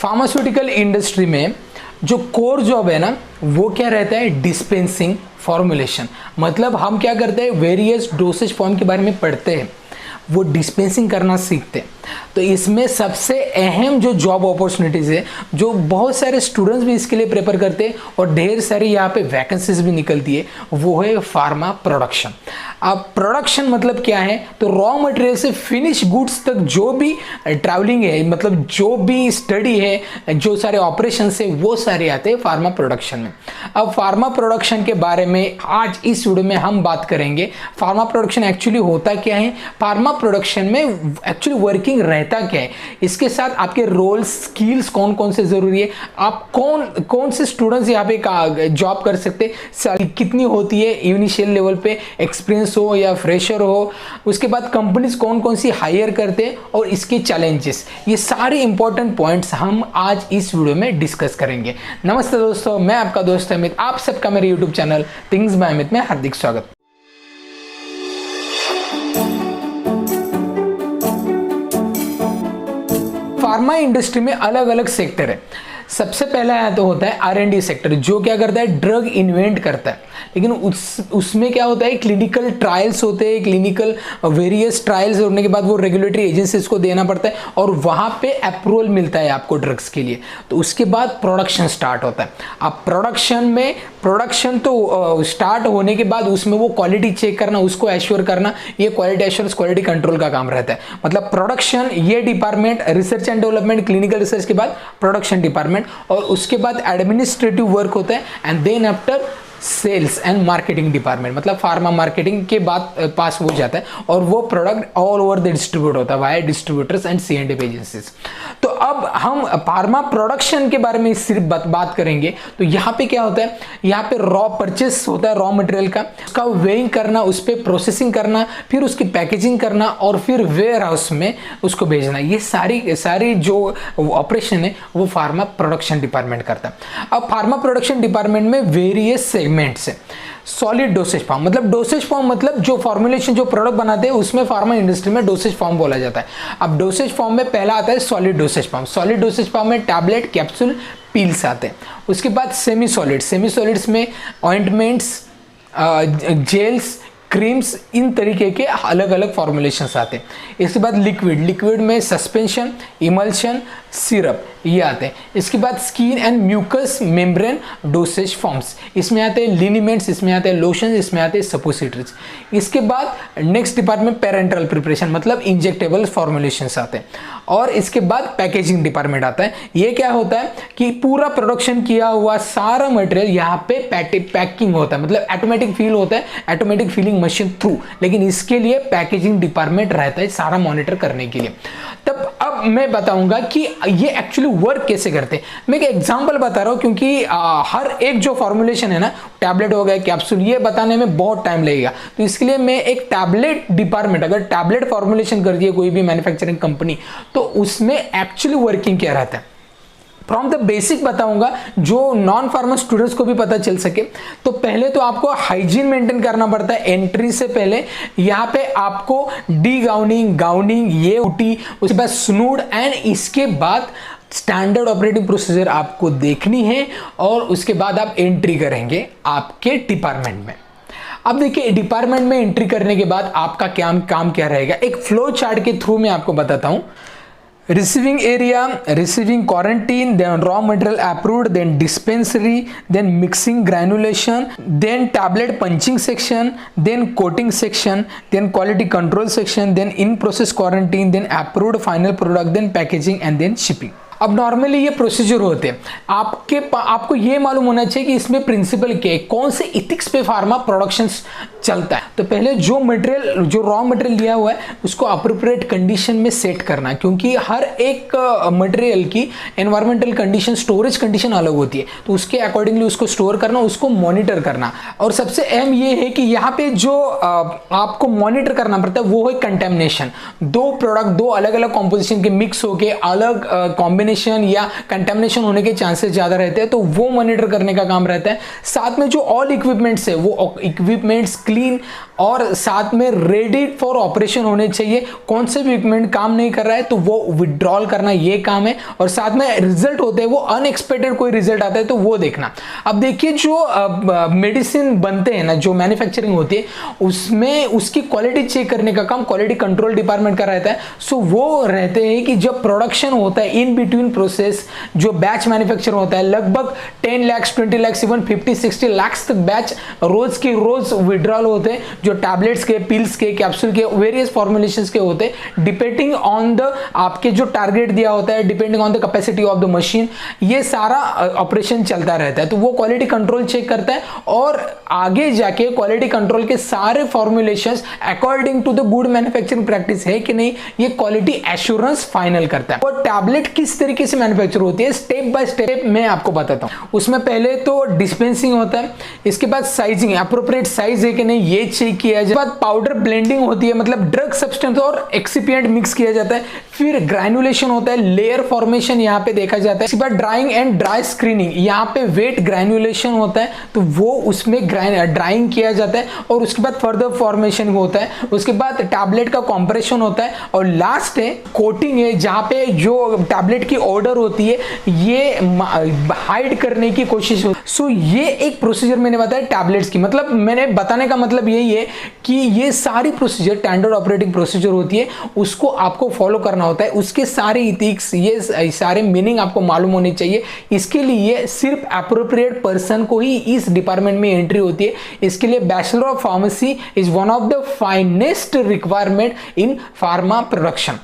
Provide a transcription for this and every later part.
Pharmaceutical industry में जो core job है ना वो क्या रहता है, डिस्पेंसिंग फॉर्मुलेशन। मतलब हम क्या करते हैं, वेरियस डोसेज फॉर्म के बारे में पढ़ते हैं, वो डिस्पेंसिंग करना सीखते हैं। तो इसमें सबसे अहम जो जॉब अपॉर्चुनिटीज़ है, जो बहुत सारे स्टूडेंट्स भी इसके लिए प्रेफर करते हैं और ढेर सारी यहाँ पे वैकेंसीज भी निकलती है, वो है फार्मा प्रोडक्शन। अब प्रोडक्शन मतलब क्या है, तो रॉ मटेरियल से फिनिश गुड्स तक जो भी ट्रैवलिंग है, मतलब जो भी स्टडी है, जो सारे ऑपरेशन है, वो सारे आते हैं फार्मा प्रोडक्शन में। अब फार्मा प्रोडक्शन के बारे में आज इस वीडियो में हम बात करेंगे। फार्मा प्रोडक्शन एक्चुअली होता क्या है, फार्मा प्रोडक्शन में एक्चुअली वर्किंग रहता क्या है, इसके साथ आपके रोल स्किल्स कौन कौन से जरूरी है, आप कौन कौन से स्टूडेंट्स यहाँ पे जॉब कर सकते, सैलरी कितनी होती है, इनिशियल लेवल पे एक्सपीरियंस हो या फ्रेशर हो, उसके बाद कंपनीज कौन कौन सी हायर करते हैं और इसके चैलेंजेस, ये सारे इंपॉर्टेंट पॉइंट्स हम आज इस वीडियो में डिस्कस करेंगे। नमस्ते दोस्तों, मैं आपका दोस्त अमित, आप सबका मेरे YouTube channel things by Amit में हार्दिक स्वागत। फार्मा इंडस्ट्री में अलग अलग सेक्टर है। सबसे पहला तो होता है R&D सेक्टर, जो क्या करता है, ड्रग इन्वेंट करता है। लेकिन उसमें क्या होता है, क्लिनिकल ट्रायल्स होते हैं, क्लिनिकल वेरियस ट्रायल्स होने के बाद वो रेगुलेटरी एजेंसीज को देना पड़ता है और वहाँ पे अप्रूवल मिलता है आपको ड्रग्स के लिए। तो उसके बाद प्रोडक्शन स्टार्ट होता है। अब प्रोडक्शन तो स्टार्ट होने के बाद उसमें वो क्वालिटी चेक करना, उसको एश्योर करना, ये क्वालिटी एश्योरेंस, क्वालिटी कंट्रोल का काम रहता है। मतलब प्रोडक्शन ये department, research and development, clinical research के बाद प्रोडक्शन डिपार्टमेंट, और उसके बाद एडमिनिस्ट्रेटिव वर्क होता है, and then after sales and marketing department, मतलब फार्मा मार्केटिंग के बाद पास हो जाता है और वो product all over the distribute होता है via distributors and C&F agencies. तो अब हम फार्मा प्रोडक्शन के बारे में सिर्फ बात करेंगे। तो यहाँ पे क्या होता है, यहाँ पे रॉ परचेस होता है रॉ मटेरियल का, उसका वेइंग करना, उस पर प्रोसेसिंग करना, फिर उसकी पैकेजिंग करना और फिर वेयर हाउस में उसको भेजना। ये सारी जो ऑपरेशन है वो फार्मा प्रोडक्शन डिपार्टमेंट करता है। अब फार्मा प्रोडक्शन डिपार्टमेंट में वेरियस सेगमेंट्स है। सॉलिड डोसेज फॉर्म, मतलब डोसेज फॉर्म मतलब जो फॉर्मुलेशन, जो प्रोडक्ट बनाते हैं उसमें फार्मा इंडस्ट्री में डोसेज फॉर्म बोला जाता है। अब डोसेज फॉर्म में पहला आता है solid dosage form. Solid dosage form में टैबलेट, कैप्सूल, पिल्स आते हैं। उसके बाद सेमी सॉलिड्स में ऑइंटमेंट्स, जेल्स, क्रीम्स, इन तरीके के अलग अलग फॉर्मुलेशंस आते हैं। इसके बाद लिक्विड में सस्पेंशन, इमल्शन, सिरप, ये आते हैं। इसके बाद skin and mucous membrane dosage forms, इसमें आते हैं लिनीमेंट्स, इसमें आते हैं लोशन, इसमें आते हैं सपोसिटरीज। इसके बाद नेक्स्ट डिपार्टमेंट पेरेंटल प्रिपरेशन, मतलब इंजेक्टेबल फॉर्मुलेशंस आते हैं। और इसके बाद पैकेजिंग डिपार्टमेंट आता है। ये क्या होता है कि पूरा प्रोडक्शन किया हुआ सारा मटेरियल यहाँ पे पैकिंग होता है, मतलब ऑटोमेटिक फील होता है, ऑटोमेटिक फीलिंग मशीन थ्रू, लेकिन इसके लिए पैकेजिंग डिपार्टमेंट रहता है सारा मॉनिटर करने के लिए। तब अब मैं बताऊंगा कि ये एक्चुअली वर्क कैसे करते हैं। मैं एक एग्जांपल बता रहा हूं, क्योंकि हर एक जो फॉर्मुलेशन है ना, टैबलेट हो गया, कैप्सूल, ये बताने में बहुत टाइम लगेगा। तो इसके लिए मैं एक टैबलेट डिपार्टमेंट, अगर टैबलेट फॉर्मुलेशन कर दिए कोई भी मैन्युफैक्चरिंग कंपनी, तो उसमें एक्चुअली वर्किंग क्या रहता है फ्रॉम द बेसिक बताऊंगा, जो नॉन फार्मा स्टूडेंट्स को भी पता चल सके। तो पहले तो आपको हाइजीन मेंटेन करना पड़ता है एंट्री से पहले। यहाँ पे आपको डी गाउनिंग, ये ड्यूटी, उसके बाद स्नूड, एंड इसके बाद स्टैंडर्ड ऑपरेटिंग प्रोसीजर आपको देखनी है और उसके बाद आप एंट्री करेंगे आपके डिपार्टमेंट में। अब देखिए, डिपार्टमेंट में एंट्री करने के बाद आपका काम क्या रहेगा, एक फ्लो चार्ट के थ्रू मैं आपको बताता हूं। Receiving area, receiving quarantine, then raw material approved, then dispensary, then mixing granulation, then tablet punching section, then coating section, then quality control section, then in process quarantine, then approved final product, then packaging and then shipping। अब normally ये procedure होते हैं। आपको ये मालूम होना चाहिए कि इसमें प्रिंसिपल क्या है, कौन से इथिक्स पे फार्मा प्रोडक्शन चलता है। तो पहले जो रॉ मटेरियल लिया हुआ है उसको अप्रोप्रिएट कंडीशन में सेट करना, क्योंकि हर एक मटेरियल की एनवायरमेंटल कंडीशन, स्टोरेज कंडीशन अलग होती है, तो उसके अकॉर्डिंगली उसको स्टोर करना, उसको मॉनिटर करना। और सबसे अहम ये है कि यहाँ पे जो आपको मॉनिटर करना पड़ता है वो है कंटेमिनेशन। दो प्रोडक्ट, दो अलग अलग कॉम्पोजिशन के मिक्स होके अलग कॉम्बिनेशन या कंटेमिनेशन होने के चांसेस ज्यादा रहते हैं, तो वो मॉनिटर करने का काम रहता है। साथ में जो ऑल इक्विपमेंट्स है, वो इक्विपमेंट्स क्लीन और साथ में रेडी फॉर ऑपरेशन होने चाहिए। कौन से भी इक्विपमेंट काम नहीं कर रहा है तो वो विड्रॉल करना ये काम है, और साथ में रिजल्ट होते हैं वो अनएक्सपेक्टेड कोई रिजल्ट आता है तो वो देखना। अब देखिए जो मेडिसिन बनते हैं ना, जो मैन्युफैक्चरिंग होती है उसमें उसकी क्वालिटी चेक करने का काम क्वालिटी कंट्रोल डिपार्टमेंट का रहता है। सो वो रहते हैं कि जब प्रोडक्शन होता है इन बिटवीन प्रोसेस, जो बैच मैन्युफैक्चर होता है लगभग 10 लाख 20 लाख इवन 50-60 लाख तक बैच रोज के रोज विड्रॉल होते हैं, जो टैबलेट्स के, पिल्स के, कैप्सूल के, वेरियस फॉर्मुलेशंस के होते हैं, डिपेंडिंग ऑन द आपके जो टारगेट दिया होता है, depending on the capacity of the machine, ये सारा ऑपरेशन चलता रहता है। तो वो क्वालिटी कंट्रोल चेक करता है और आगे जाके क्वालिटी कंट्रोल के सारे formulations according to the good manufacturing practice है कि नहीं, ये क्वालिटी एश्योरेंस फाइनल करता है। और टैबलेट किस तरीके से मैन्युफैक्चर होती है स्टेप बाय स्टेप मैं आपको बताता हूं। उसमें पहले तो डिस्पेंसिंग होता है, इसके बाद साइजिंग, एप्रोप्रिएट साइज है कि नहीं ये चेक किया जाए, बाद पाउडर ब्लेंडिंग होती है, मतलब ड्रग सब्सटेंस और एक्सिपिएंट मिक्स किया जाता है, फिर ग्रैनुलेशन होता है, लेयर फॉर्मेशन यहाँ पे देखा जाता है, इसके बाद ड्राइंग एंड ड्राई स्क्रीनिंग, यहाँ पे वेट ग्रैनुलेशन होता है तो वो उसमें ड्राइंग किया जाता है, और उसके बाद फर्दर फॉर्मेशन होता है, उसके बाद टैबलेट का कॉम्प्रेशन होता है, और लास्ट है कोटिंग है, जहाँ पे जो टैबलेट की ऑर्डर होती है ये हाइड करने की कोशिश होती है। सो ये एक प्रोसीजर मैंने बताया टैबलेट्स की, मतलब मैंने बताने का मतलब यही है कि ये सारी प्रोसीजर स्टैंडर्ड ऑपरेटिंग प्रोसीजर होती है, उसको आपको फॉलो करना होता है, उसके सारे इथिक्स, ये सारे मीनिंग आपको मालूम होने चाहिए। इसके लिए सिर्फ अप्रोप्रिएट पर्सन को ही इस डिपार्टमेंट में एंट्री होती है। इसके लिए bachelor of pharmacy is one of the finest requirement in pharma production.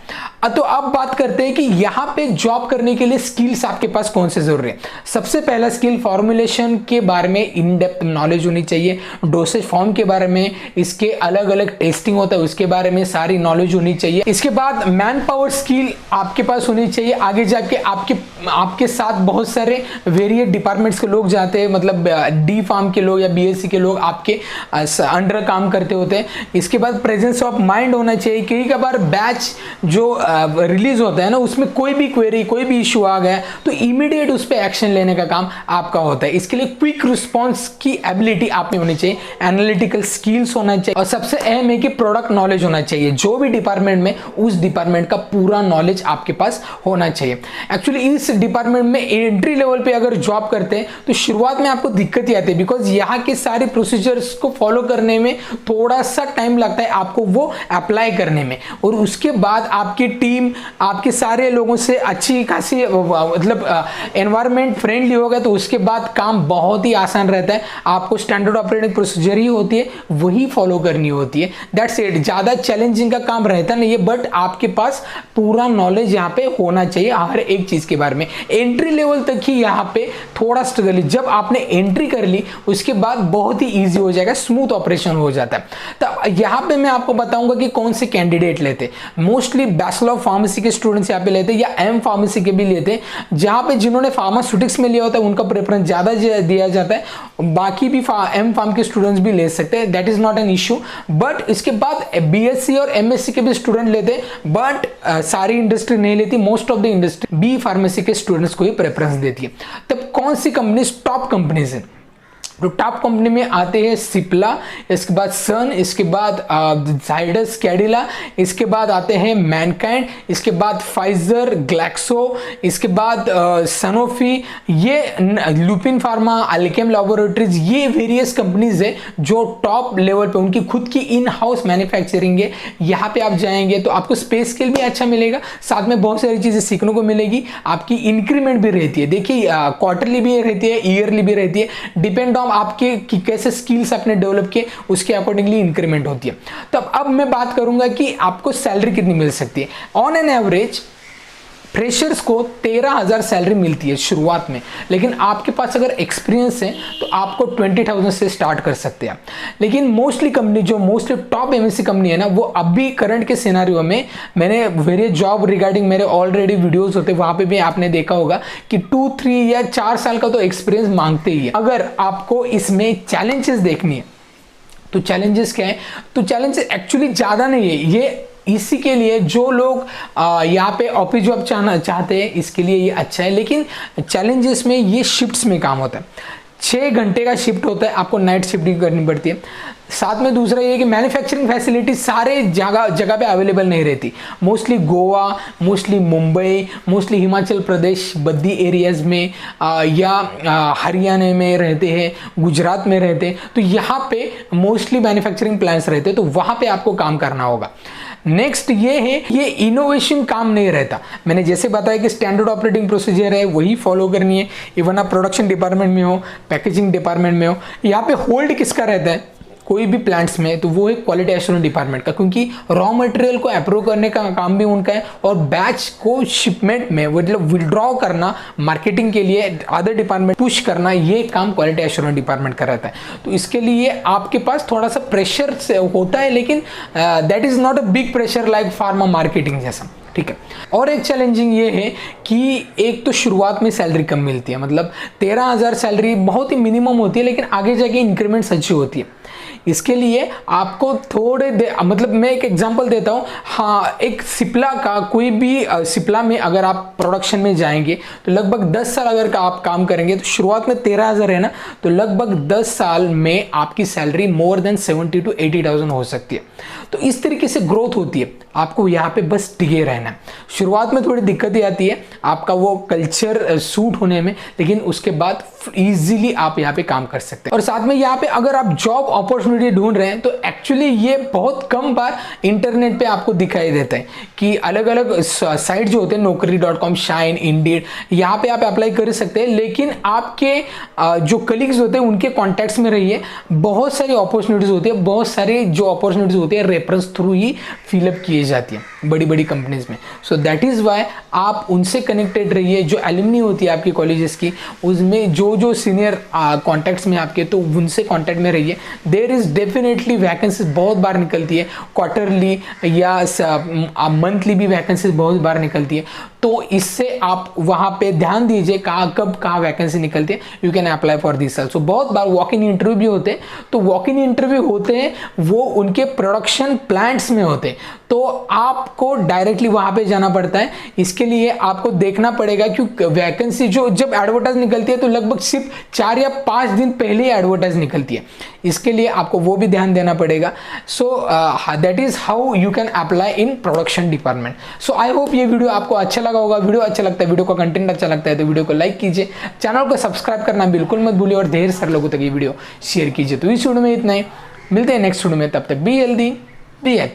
तो अब बात करते हैं कि यहाँ पे जॉब करने के लिए स्किल्स आपके पास कौन से जरूरी है। सबसे पहला स्किल फॉर्मुलेशन के बारे में इन डेप्थ नॉलेज होनी चाहिए, डोसेज फॉर्म के बारे में, इसके अलग अलग टेस्टिंग होता है उसके बारे में सारी नॉलेज होनी चाहिए। इसके बाद मैन पावर स्किल आपके पास होनी चाहिए। आगे जाके आपके साथ बहुत सारे वेरियस डिपार्टमेंट्स के लोग जाते हैं, मतलब डी फार्म के लोग या बीएससी के लोग आपके अंडर काम करते होते हैं। इसके बाद प्रेजेंस ऑफ माइंड होना चाहिए। कई बार बैच जो रिलीज होता है ना, उसमें कोई भी क्वेरी, कोई भी इशू आ गया तो इमीडिएट उस पर एक्शन लेने का काम आपका होता है। इसके लिए क्विक रिस्पॉन्स की एबिलिटी आप में होनी चाहिए, एनालिटिकल स्किल्स होना चाहिए, और सबसे अहम है कि प्रोडक्ट नॉलेज होना चाहिए। जो भी डिपार्टमेंट में उस डिपार्टमेंट का पूरा नॉलेज आपके पास होना चाहिए। एक्चुअली इस डिपार्टमेंट में एंट्री लेवल पे अगर जॉब करते हैं तो शुरुआत में आपको दिक्कत ही आती है, बिकॉज यहाँ के सारे प्रोसीजर्स को फॉलो करने में थोड़ा सा टाइम लगता है आपको वो अप्लाई करने में, और उसके बाद आपकी टीम आपके सारे लोगों से अच्छी खासी मतलब एनवायरमेंट फ्रेंडली होगा तो उसके बाद काम बहुत ही आसान रहता है। आपको स्टैंडर्ड ऑपरेटिंग प्रोसीजर ही होती है वही फॉलो करनी होती है, दैट्स इट। ज़्यादा चैलेंजिंग का काम रहता नहीं है, बट आपके पास पूरा नॉलेज यहाँ पे होना चाहिए हर एक चीज़ के बारे में। एंट्री लेवल तक ही यहाँ पे थोड़ा स्ट्रगल है, जब आपने एंट्री कर ली उसके बाद बहुत ही ईजी हो जाएगा, स्मूथ ऑपरेशन हो जाता है। तो यहाँ पे मैं आपको बताऊंगा कि कौन से कैंडिडेट लेते। मोस्टली बैचलर ऑफ फार्मेसी के स्टूडेंट्स यहाँ पे लेते हैं, या एम फार्मेसी के भी लेते हैं, जहाँ पे जिन्होंने फार्मास्यूटिक्स में लिया होता है उनका प्रेफरेंस ज़्यादा दिया जाता है। बाकी भी एम फार्म के स्टूडेंट्स भी ले सकते हैं, that is not an issue. But इसके बाद बीएससी और एमएससी के भी स्टूडेंट लेते हैं, बट सारी इंडस्ट्री नहीं लेती, most of the industry B pharmacy के स्टूडेंट्स को ही प्रेफरेंस देती है। तब कौन सी कंपनीज टॉप कंपनीज है? तो टॉप कंपनी में आते हैं सिप्ला, इसके बाद सन, इसके बाद जाइडस कैडिला, इसके बाद आते हैं मैनकाइंड, इसके बाद फाइजर, ग्लैक्सो, इसके बाद सनोफी, ये लुपिन फार्मा, अल्केम लैबोरेटरीज, ये वेरियस कंपनीज है जो टॉप लेवल पे उनकी खुद की इन हाउस मैन्युफैक्चरिंग है। यहाँ पे आप जाएंगे तो आपको स्पेस स्केल भी अच्छा मिलेगा, साथ में बहुत सारी चीज़ें सीखने को मिलेगी, आपकी इंक्रीमेंट भी रहती है। देखिए क्वार्टरली भी रहती है, ईयरली भी रहती है, डिपेंड ऑन आपके कि कैसे स्किल्स आपने डेवलप किए उसके अकॉर्डिंगली इंक्रीमेंट होती है। तो अब मैं बात करूंगा कि आपको सैलरी कितनी मिल सकती है। ऑन एन एवरेज फ्रेशर्स को 13,000 सैलरी मिलती है शुरुआत में, लेकिन आपके पास अगर एक्सपीरियंस है तो आपको 20,000 से स्टार्ट कर सकते हैं। लेकिन मोस्टली कंपनी जो मोस्टली टॉप एमएनसी कंपनी है ना, वो अभी करंट के सिनेरियो में, मैंने वेरियस जॉब रिगार्डिंग मेरे ऑलरेडी वीडियोस होते वहाँ पे भी आपने देखा होगा कि 2, 3 या 4 साल का तो एक्सपीरियंस मांगते ही है। अगर आपको इसमें चैलेंजेस देखनी है तो चैलेंजेस क्या है? तो चैलेंजेस एक्चुअली ज़्यादा नहीं है, ये इसी के लिए जो लोग यहाँ पे ऑफिस जॉब चाहते हैं इसके लिए ये अच्छा है। लेकिन चैलेंजेस में ये शिफ्ट्स में काम होता है। 6 घंटे का शिफ्ट होता है, आपको नाइट शिफ्ट भी करनी पड़ती है। साथ में दूसरा ये कि मैन्युफैक्चरिंग फैसिलिटी सारे जगह पे अवेलेबल नहीं रहती। Mostly Goa, mostly Mumbai, mostly Himachal Pradesh Baddi areas में या हरियाणा में रहते हैं, गुजरात में रहते हैं, तो यहाँ पे मोस्टली मैन्युफैक्चरिंग प्लांट्स रहते हैं, तो वहाँ पे आपको काम करना होगा। नेक्स्ट ये है, ये इनोवेशन काम नहीं रहता। मैंने जैसे बताया कि स्टैंडर्ड ऑपरेटिंग प्रोसीजर है, वही फॉलो करनी है। इवन आप प्रोडक्शन डिपार्टमेंट में हो, पैकेजिंग डिपार्टमेंट में हो, यहाँ पे होल्ड किसका रहता है कोई भी प्लांट्स में, तो वो है क्वालिटी एश्योरेंस डिपार्टमेंट का, क्योंकि रॉ मटेरियल को अप्रूव करने का काम भी उनका है और बैच को शिपमेंट में मतलब विड्रॉ करना, मार्केटिंग के लिए अदर डिपार्टमेंट पुश करना, ये काम क्वालिटी एश्योरेंस डिपार्टमेंट का रहता है। तो इसके लिए आपके पास थोड़ा सा प्रेशर होता है, लेकिन that is not a big pressure like pharma marketing जैसा, ठीक है। और एक चैलेंजिंग ये है कि एक तो शुरुआत में सैलरी कम मिलती है, मतलब 13,000 सैलरी बहुत ही मिनिमम होती है, लेकिन आगे जाके इंक्रीमेंट्स अच्छी होती है। इसके लिए आपको मतलब मैं एक एग्जांपल देता हूँ। हाँ, एक सिप्ला का कोई भी सिप्ला में अगर आप प्रोडक्शन में जाएंगे तो लगभग 10 साल अगर आप काम करेंगे तो शुरुआत में 13,000 है ना, तो लगभग 10 साल में आपकी सैलरी मोर देन 70 to 80,000 हो सकती है। तो इस तरीके से ग्रोथ होती है। आपको यहाँ पे बस टिके रहना है। शुरुआत में थोड़ी दिक्कत आती है आपका वो कल्चर सूट होने में, लेकिन उसके बाद इजीली आप यहाँ पे काम कर सकते हैं। और साथ में यहाँ पे अगर आप जॉब अपॉर्चुनिटी ढूंढ रहे हैं तो एक्चुअली ये बहुत कम बार इंटरनेट पे आपको दिखाई देता है कि अलग अलग साइट जो होते हैं, naukri.com, शाइन, इंडीड, यहाँ पे आप अप्लाई कर सकते हैं। लेकिन आपके जो कलीग्स होते हैं उनके कॉन्टैक्ट्स में रहिए। बहुत सारी अपॉर्चुनिटीज होती है, बहुत सारी जो अपॉर्चुनिटीज होती है रेफरेंस थ्रू ही फिलअप किए जाती है बड़ी बड़ी कंपनीज में। सो दैट इज वाई आप उनसे कनेक्टेड रहिए। जो एलुमनी होती है आपकी कॉलेजेस की, उसमें जो सीनियर कॉन्टैक्ट्स में आपके, तो उनसे कॉन्टैक्ट में रहिए। देयर इज डेफिनेटली वैकेंसीज बहुत बार निकलती है, क्वार्टरली या मंथली भी वैकेंसीज बहुत बार निकलती है। तो इससे आप वहाँ पे ध्यान दीजिए कब कहाँ वैकेंसी निकलती है। You can apply for this also. बहुत बार वॉक इन इंटरव्यू भी होते हैं, तो वॉक इन इंटरव्यू होते हैं वो उनके प्रोडक्शन प्लांट्स में होते हैं, तो आपको डायरेक्टली वहाँ पे जाना पड़ता है। इसके लिए आपको देखना पड़ेगा कि वैकेंसी जो जब एडवर्टाइज निकलती है तो लगभग सिर्फ 4 या 5 दिन पहले ही एडवर्टाइज निकलती है। इसके लिए आपको वो भी ध्यान देना पड़ेगा। So that is how you can apply in production department. So I hope ये वीडियो आपको अच्छा लगा होगा। वीडियो अच्छा लगता है, वीडियो का कंटेंट अच्छा लगता है तो वीडियो को लाइक कीजिए, चैनल को सब्सक्राइब करना बिल्कुल मत भूलिए और ढेर सारे लोगों तक ये वीडियो शेयर कीजिए। तो इस वीडियो में इतना ही, मिलते हैं नेक्स्ट वीडियो में, तब तक बी हेल्दी, बी हैप्पी।